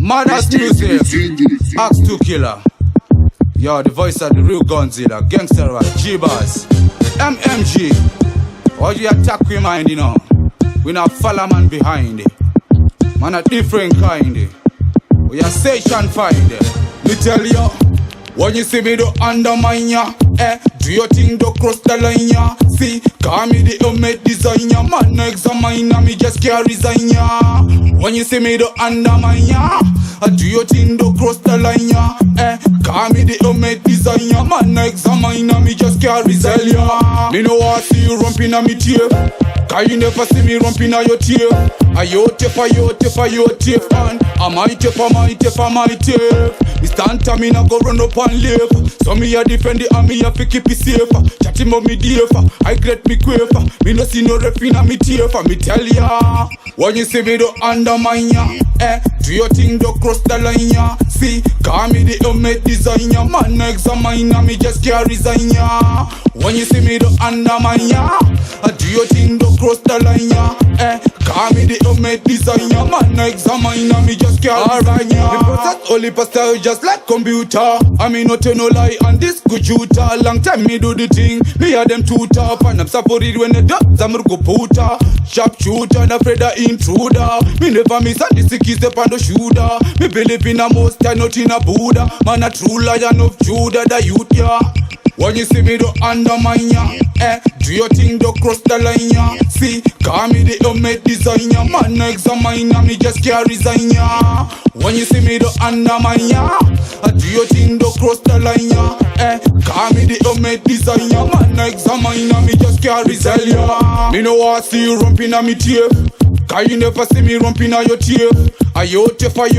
Mother's music, Axe 2 Killer. Yo, the voice of the real Gunzilla, Gangster Rap, G-Boss, MMG. All you attack we mind, you know. We not follow man behind it. Man a different kind. We are station find it. Me tell you, when you see me do undermine ya, do you think do cross the line ya? See, call me the homemade designer. Man no examine me just can't resign ya. When you see me do undermine ya, do you think do cross the line ya? Call me the homemade designer. Man no examine me just can't resign ya. Me no want see you rumping on me tape, cause you never see me rumping on your tape. I your tape, and I my tape. Me stand time me not go run up and leave. So me a defend the army, I fi keep it safe. Chatting about me deaf, I get me quaver. Me no see no ref in a me tape. Me tell ya, when you see me do undermine ya, do you think do cross the line ya? See, call me the homemade designer. Man no examine me just can't resign ya. When you see me do undermine ya, do you think do cross the line ya? Call me the homemade designer. Man no examine me just can't resign ya. The process only pastel just like computer. I mean not tell no lie on this good shooter. Long time me do the thing, me a them too tough. And I'm supported when the dogs I'm go puta. Sharp shooter, not afraid of intruder. Me never miss a this key step on the shooter. Me believe in a most and not in a Buddha. Man a true lion of Judah, the youth ya. When you see me do undermine ya, do you think do cross the line ya? See, call me the homemade designer. Man no examine me just can't resign ya. When you see me do undermine ya, do you think do cross the line ya? Call me the homemade designer. Man no examine me just can't resign ya. Me no want see you rumping on me tape, cause you never see me rumping on your tape. I your tape, and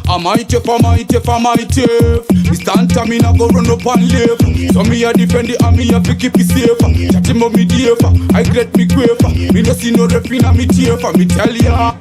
I my tape. Me stand time me not go run up and leave. So me a defend the army, I fi keep it safe. Chatting about me deaf, I get me quaver. Me no see no ref in a me tape. Me tell ya,